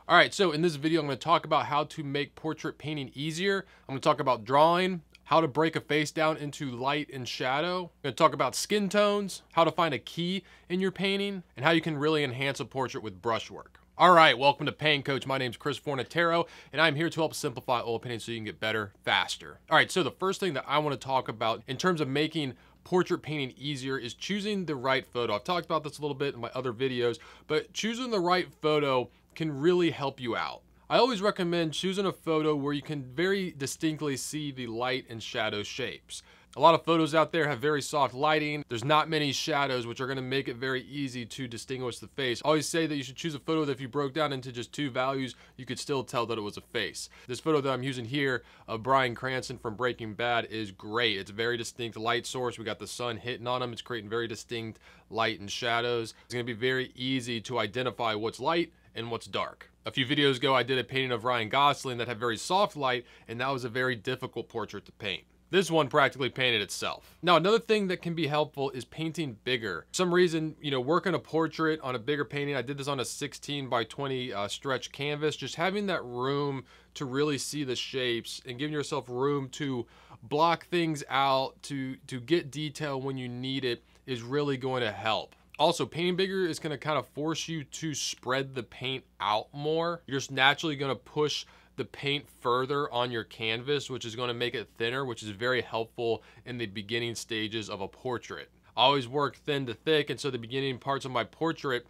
All right, so in this video, I'm going to talk about how to make portrait painting easier. I'm going to talk about drawing, how to break a face down into light and shadow. I'm going to talk about skin tones, how to find a key in your painting, and how you can really enhance a portrait with brushwork. All right, welcome to Paint Coach. My name is Chris Fornatero, and I'm here to help simplify oil painting so you can get better, faster. All right, so the first thing that I want to talk about in terms of making portrait painting easier is choosing the right photo. I've talked about this a little bit in my other videos, but choosing the right photo can really help you out. I always recommend choosing a photo where you can very distinctly see the light and shadow shapes. A lot of photos out there have very soft lighting. There's not many shadows, which are going to make it very easy to distinguish the face. I always say that you should choose a photo that if you broke down into just two values, you could still tell that it was a face. This photo that I'm using here of Bryan Cranston from Breaking Bad is great. It's a very distinct light source. We got the sun hitting on him. It's creating very distinct light and shadows. It's going to be very easy to identify what's light and what's dark. A few videos ago, I did a painting of Ryan Gosling that had very soft light, and that was a very difficult portrait to paint. This one practically painted itself. Now, another thing that can be helpful is painting bigger. For some reason, working a portrait on a bigger painting, I did this on a 16 by 20 stretch canvas, just having that room to really see the shapes and giving yourself room to block things out, to get detail when you need it is really going to help. Also, painting bigger is going to kind of force you to spread the paint out more. You're just naturally going to push the paint further on your canvas, which is going to make it thinner, which is very helpful in the beginning stages of a portrait. I always work thin to thick, and so the beginning parts of my portrait,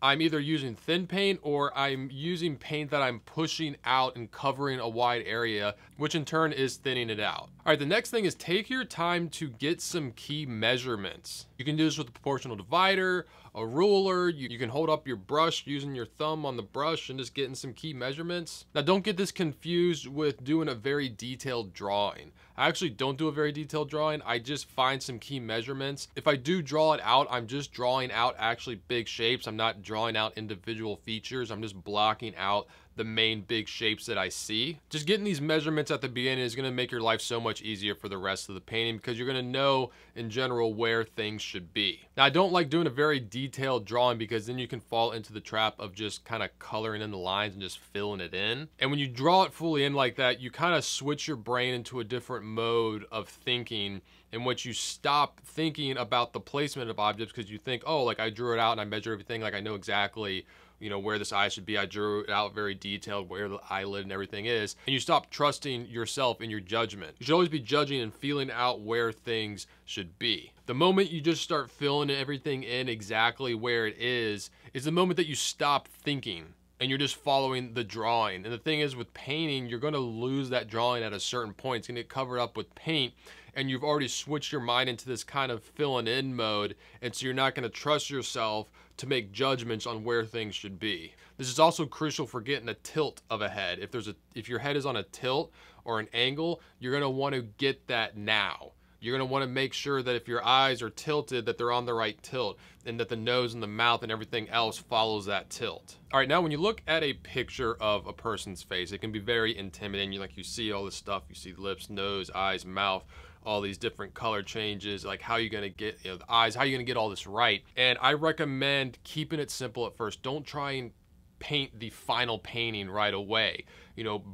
I'm either using thin paint or I'm using paint that I'm pushing out and covering a wide area, which in turn is thinning it out. All right, the next thing is take your time to get some key measurements. You can do this with a proportional divider, a ruler. You can hold up your brush using your thumb on the brush and just getting some key measurements. Now, don't get this confused with doing a very detailed drawing. I actually don't do a very detailed drawing. I just find some key measurements. If I do draw it out, I'm just drawing out actually big shapes. I'm not drawing out individual features. I'm just blocking out the main big shapes that I see. Just getting these measurements at the beginning is going to make your life so much easier for the rest of the painting because you're going to know in general where things should be. Now, I don't like doing a very detailed drawing because then you can fall into the trap of just kind of coloring in the lines and just filling it in. And when you draw it fully in like that, you kind of switch your brain into a different mode of thinking in which you stop thinking about the placement of objects because you think, oh, like I drew it out and I measure everything, like I know exactly where this eye should be. I drew it out very detailed, where the eyelid and everything is. And you stop trusting yourself and your judgment. You should always be judging and feeling out where things should be. The moment you just start filling everything in exactly where it is the moment that you stop thinking and you're just following the drawing. And the thing is, with painting, you're going to lose that drawing at a certain point. It's going to get covered up with paint, and you've already switched your mind into this kind of filling in mode, and so you're not going to trust yourself to make judgments on where things should be. This is also crucial for getting a tilt of a head. If your head is on a tilt or an angle, you're going to want to get that now. You're going to want to make sure that if your eyes are tilted, that they're on the right tilt and that the nose and the mouth and everything else follows that tilt. All right, now when you look at a picture of a person's face, it can be very intimidating. You see all this stuff. You see lips, nose, eyes, mouth, all these different color changes, like how you're going to get the eyes, how you're going to get all this right. And I recommend keeping it simple at first. Don't try and paint the final painting right away.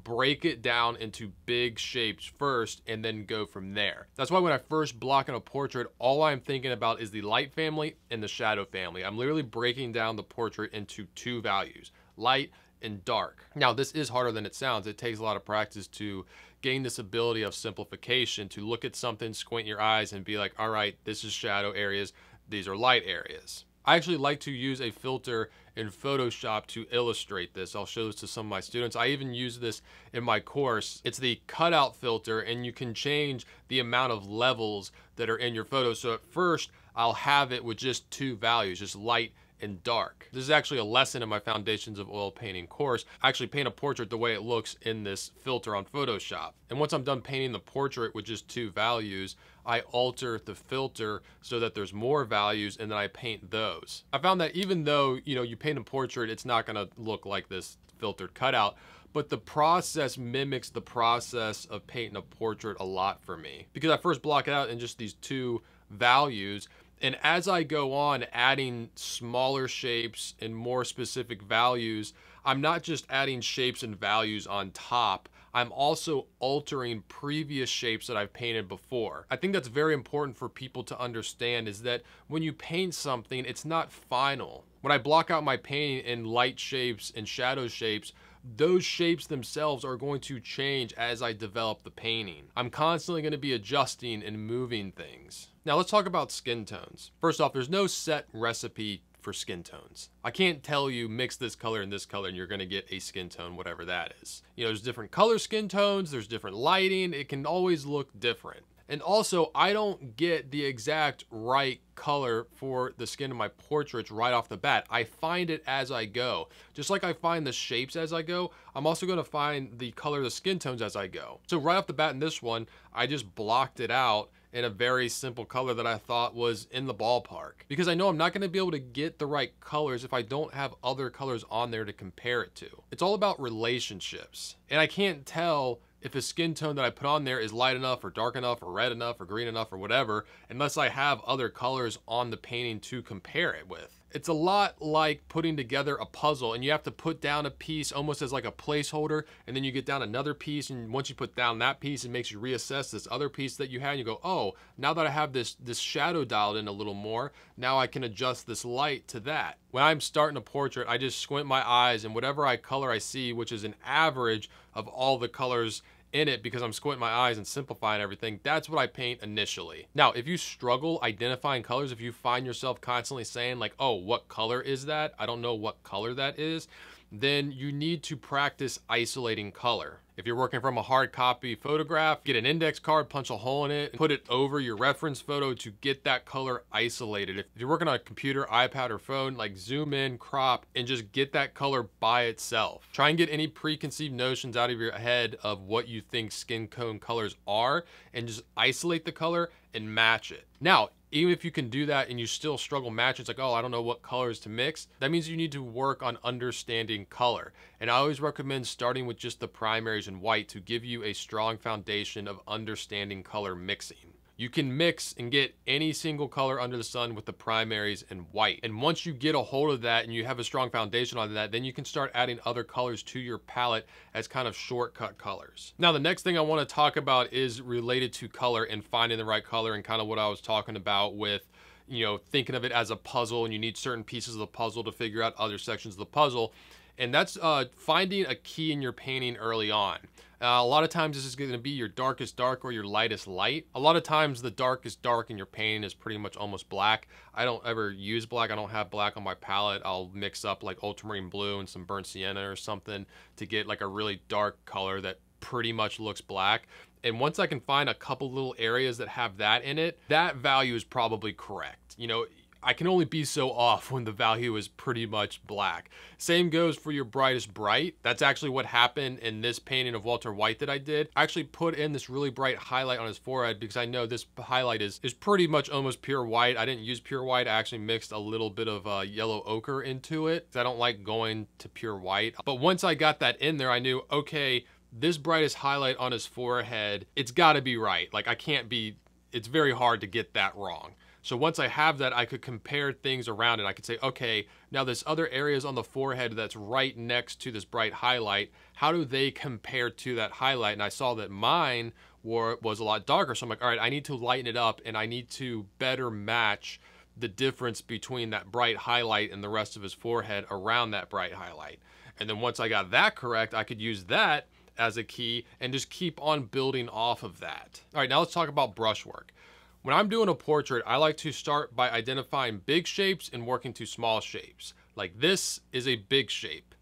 Break it down into big shapes first and then go from there. That's why when I first block in a portrait, all I'm thinking about is the light family and the shadow family. I'm literally breaking down the portrait into two values, light and dark. Now, this is harder than it sounds. It takes a lot of practice to gain this ability of simplification, to look at something, squint your eyes and be like, all right, this is shadow areas, these are light areas. I actually like to use a filter in Photoshop to illustrate this. I'll show this to some of my students. I even use this in my course. It's the cutout filter, and you can change the amount of levels that are in your photo. So at first, I'll have it with just two values, just light and dark. This is actually a lesson in my Foundations of Oil Painting course. I actually paint a portrait the way it looks in this filter on Photoshop. And once I'm done painting the portrait with just two values, I alter the filter so that there's more values, and then I paint those. I found that even though, you paint a portrait, it's not gonna look like this filtered cutout, but the process mimics the process of painting a portrait a lot for me. Because I first block it out in just these two values, and as I go on adding smaller shapes and more specific values, I'm not just adding shapes and values on top, I'm also altering previous shapes that I've painted before. I think that's very important for people to understand, is that when you paint something, it's not final. When I block out my painting in light shapes and shadow shapes, those shapes themselves are going to change as I develop the painting. I'm constantly going to be adjusting and moving things. Now let's talk about skin tones. First off, there's no set recipe for skin tones. I can't tell you mix this color and this color and you're gonna get a skin tone, whatever that is. You know, there's different color skin tones, there's different lighting, it can always look different. And also, I don't get the exact right color for the skin of my portraits right off the bat. I find it as I go. Just like I find the shapes as I go, I'm also gonna find the color of the skin tones as I go. So right off the bat in this one, I just blocked it out in a very simple color that I thought was in the ballpark, because I know I'm not going to be able to get the right colors if I don't have other colors on there to compare it to. It's all about relationships, and I can't tell if a skin tone that I put on there is light enough or dark enough or red enough or green enough or whatever, unless I have other colors on the painting to compare it with. It's a lot like putting together a puzzle, and you have to put down a piece almost as like a placeholder, and then you get down another piece, and once you put down that piece, it makes you reassess this other piece that you had, and you go, oh, now that I have this shadow dialed in a little more, now I can adjust this light to that. When I'm starting a portrait, I just squint my eyes, and whatever color I see, which is an average of all the colors in it, because I'm squinting my eyes and simplifying everything, that's what I paint initially. Now, if you struggle identifying colors, if you find yourself constantly saying like, oh, what color is that? I don't know what color that is, then you need to practice isolating color. If you're working from a hard copy photograph, get an index card, punch a hole in it, put it over your reference photo to get that color isolated. If you're working on a computer, iPad, or phone, like zoom in, crop, and just get that color by itself. Try and get any preconceived notions out of your head of what you think skin tone colors are, and just isolate the color and match it. Now, even if you can do that and you still struggle matching, it's like, oh, I don't know what colors to mix, that means you need to work on understanding color. And I always recommend starting with just the primaries in white to give you a strong foundation of understanding color mixing. You can mix and get any single color under the sun with the primaries in white. And once you get a hold of that and you have a strong foundation on that, then you can start adding other colors to your palette as kind of shortcut colors. Now, the next thing I want to talk about is related to color and finding the right color, and kind of what I was talking about with, you know, thinking of it as a puzzle, and you need certain pieces of the puzzle to figure out other sections of the puzzle. And that's finding a key in your painting early on. A lot of times this is going to be your darkest dark or your lightest light. A lot of times the darkest dark in your painting is pretty much almost black. I don't ever use black. I don't have black on my palette. I'll mix up like ultramarine blue and some burnt sienna or something to get like a really dark color that pretty much looks black. And once I can find a couple little areas that have that in it, that value is probably correct. You know, I can only be so off when the value is pretty much black. Same goes for your brightest bright. That's actually what happened in this painting of Walter White that I did. I actually put in this really bright highlight on his forehead because I know this highlight is pretty much almost pure white. I didn't use pure white. I actually mixed a little bit of yellow ochre into it because I don't like going to pure white. But once I got that in there, I knew, okay, this brightest highlight on his forehead, it's gotta be right. Like it's very hard to get that wrong. So once I have that, I could compare things around it. I could say, okay, now this other areas on the forehead that's right next to this bright highlight, how do they compare to that highlight? And I saw that mine was a lot darker. So I'm like, all right, I need to lighten it up and I need to better match the difference between that bright highlight and the rest of his forehead around that bright highlight. And then once I got that correct, I could use that as a key and just keep on building off of that. All right, now let's talk about brushwork. When I'm doing a portrait, I like to start by identifying big shapes and working to small shapes. Like this is a big shape.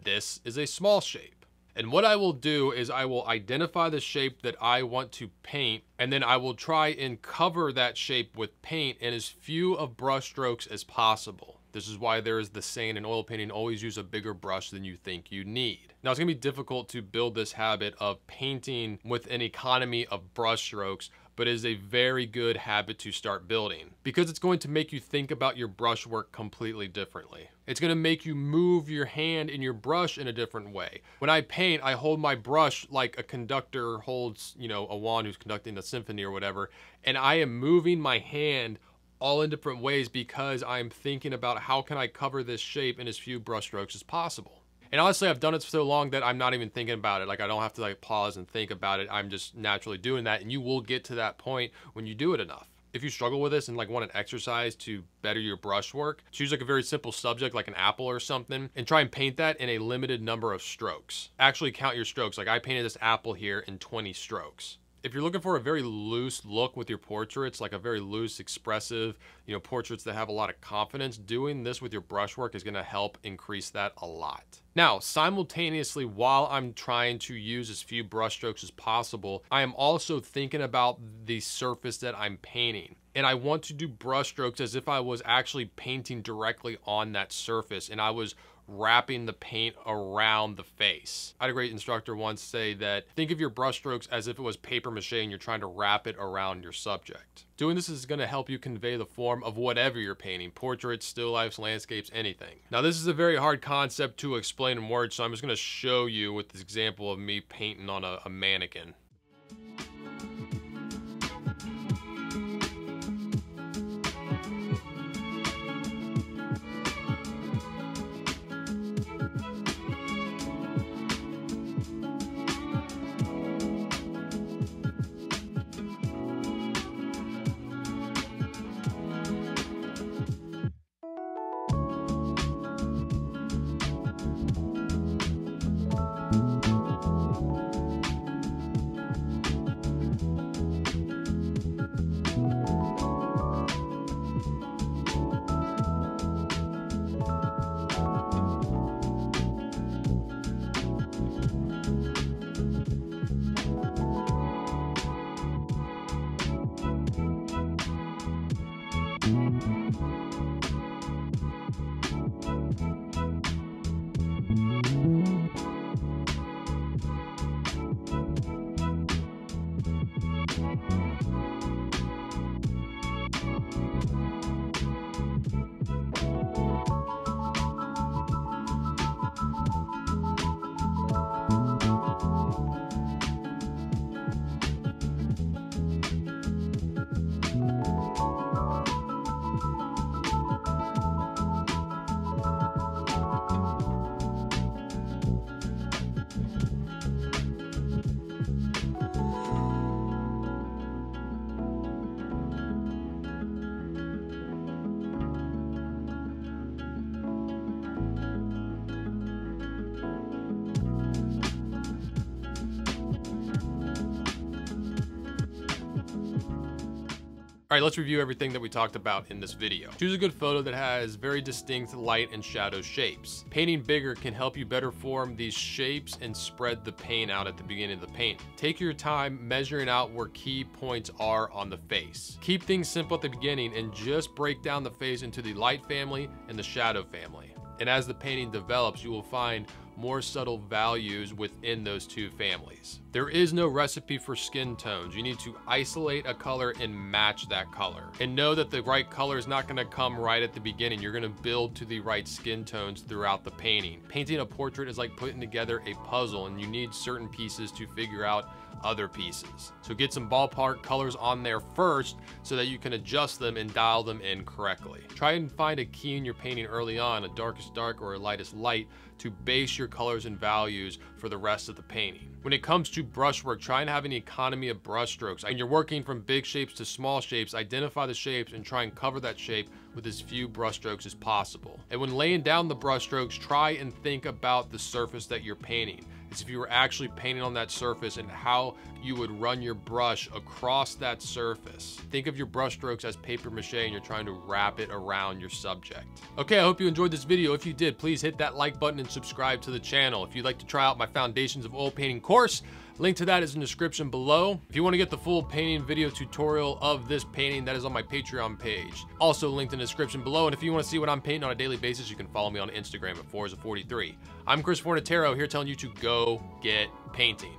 This is a small shape. And what I will do is I will identify the shape that I want to paint, and then I will try and cover that shape with paint in as few of brush strokes as possible. This is why there is the saying in oil painting, always use a bigger brush than you think you need. Now, it's gonna be difficult to build this habit of painting with an economy of brush strokes, but it is a very good habit to start building because it's going to make you think about your brushwork completely differently. It's gonna make you move your hand and your brush in a different way. When I paint, I hold my brush like a conductor holds, you know, a wand who's conducting a symphony or whatever, and I am moving my hand all in different ways because I'm thinking about how can I cover this shape in as few brush strokes as possible. And honestly, I've done it so long that I'm not even thinking about it. Like, I don't have to like pause and think about it. I'm just naturally doing that. And you will get to that point when you do it enough. If you struggle with this and like want an exercise to better your brushwork, choose like a very simple subject like an apple or something and try and paint that in a limited number of strokes. Actually count your strokes. Like I painted this apple here in 20 strokes. If you're looking for a very loose look with your portraits, like a very loose, expressive, portraits that have a lot of confidence, doing this with your brushwork is gonna help increase that a lot. Now, simultaneously, while I'm trying to use as few brushstrokes as possible, I am also thinking about the surface that I'm painting. And I want to do brushstrokes as if I was actually painting directly on that surface and I was wrapping the paint around the face. I had a great instructor once say that think of your brushstrokes as if it was paper mache and you're trying to wrap it around your subject. Doing this is going to help you convey the form of whatever you're painting, portraits, still lifes, landscapes, anything. Now this is a very hard concept to explain in words, so I'm just going to show you with this example of me painting on a mannequin. All right, let's review everything that we talked about in this video. Choose a good photo that has very distinct light and shadow shapes. Painting bigger can help you better form these shapes and spread the paint out at the beginning of the paint. Take your time measuring out where key points are on the face. Keep things simple at the beginning and just break down the face into the light family and the shadow family. And as the painting develops, you will find more subtle values within those two families. There is no recipe for skin tones. You need to isolate a color and match that color. And know that the right color is not gonna come right at the beginning. You're gonna build to the right skin tones throughout the painting. Painting a portrait is like putting together a puzzle, and you need certain pieces to figure out other pieces. So get some ballpark colors on there first so that you can adjust them and dial them in correctly. Try and find a key in your painting early on, a darkest dark or a lightest light, to base your colors and values for the rest of the painting. When it comes to brushwork, try and have an economy of brushstrokes. And you're working from big shapes to small shapes, identify the shapes and try and cover that shape with as few brushstrokes as possible. And when laying down the brushstrokes, try and think about the surface that you're painting. As if you were actually painting on that surface and how you would run your brush across that surface. Think of your brushstrokes as paper mache and you're trying to wrap it around your subject. Okay, I hope you enjoyed this video. If you did, please hit that like button and subscribe to the channel. If you'd like to try out my Foundations of Oil Painting course, link to that is in the description below. If you want to get the full painting video tutorial of this painting, that is on my Patreon page. Also linked in the description below. And if you want to see what I'm painting on a daily basis, you can follow me on Instagram at Forza43. I'm Chris Fornatero here telling you to go get painting.